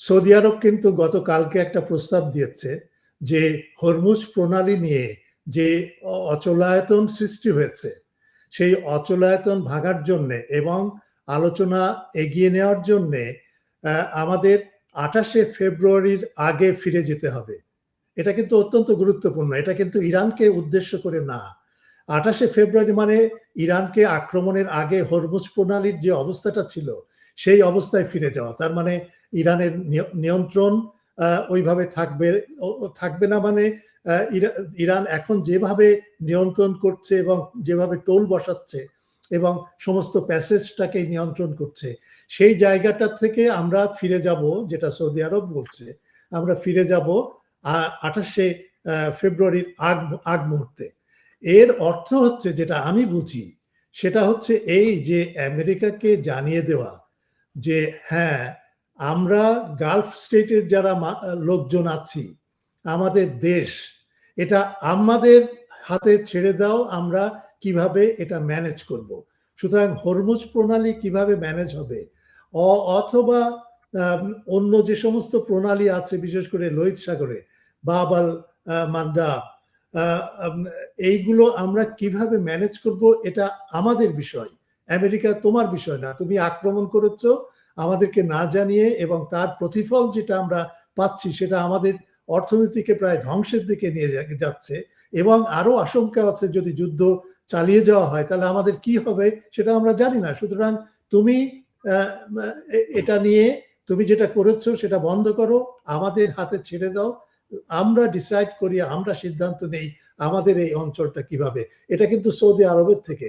Saudi আরব কিন্তু গতকালকে একটা প্রস্তাব দিয়েছে যে হরমুজ প্রণালী নিয়ে যে অচলায়তন সৃষ্টি হয়েছে, সেই অচলায়তন ভাঙার জন্যে এবং আলোচনা এগিয়ে নেওয়ার জন্যে আমাদের ২৮শে ফেব্রুয়ারির আগে ফিরে যেতে হবে। এটা কিন্তু অত্যন্ত গুরুত্বপূর্ণ। এটা কিন্তু ইরানকে উদ্দেশ্য করে না। ২৮শে ফেব্রুয়ারি মানে ইরানকে আক্রমণের আগে হরমুজ প্রণালীর যে অবস্থাটা ছিল, সেই অবস্থায় ফিরে যাওয়া। তার মানে ইরানের নিয়ন্ত্রণ ওইভাবে থাকবে না, মানে ইরান এখন যেভাবে নিয়ন্ত্রণ করছে এবং যেভাবে টোল বসাচ্ছে এবং সমস্ত প্যাসেজটাকে নিয়ন্ত্রণ করছে, সেই জায়গাটা থেকে আমরা ফিরে যাব, যেটা সৌদি আরব বলছে, আমরা ফিরে যাব ২৮শে ফেব্রুয়ারির আগ মুহূর্তে। এর অর্থ হচ্ছে, যেটা আমি বুঝি, সেটা হচ্ছে এই যে আমেরিকাকে জানিয়ে দেওয়া যে হ্যাঁ, আমরা গালফ স্টেটের যারা লোকজন আছি, আমাদের দেশ, এটা আমাদের হাতে ছেড়ে দাও, আমরা কিভাবে এটা ম্যানেজ করব। সুতরাং হরমুজ প্রণালী কিভাবে ম্যানেজ হবে, অথবা অন্য যে সমস্ত প্রণালী আছে, বিশেষ করে লোহিত সাগরে বাব আল মান্ডাব, এইগুলো আমরা কিভাবে ম্যানেজ করব, এটা আমাদের বিষয়। আমেরিকা তোমার বিষয় না। তুমি আক্রমণ করেছো আমাদেরকে না জানিয়ে, এবং তার প্রতিফল যেটা আমরা পাচ্ছি সেটা আমাদের অর্থনীতিকে প্রায় ধ্বংসের দিকে নিয়ে যাচ্ছে, এবং আরো আশঙ্কা আছে যদি যুদ্ধ চালিয়ে যাওয়া হয় তাহলে আমাদের কি হবে সেটা আমরা জানি না। সুতরাং তুমি এটা নিয়ে তুমি যেটা করেছো সেটা বন্ধ করো, আমাদের হাতে ছেড়ে দাও, আমরা ডিসাইড করি, আমরা সিদ্ধান্ত নেই আমাদের এই অঞ্চলটা কিভাবে। এটা কিন্তু সৌদি আরবের থেকে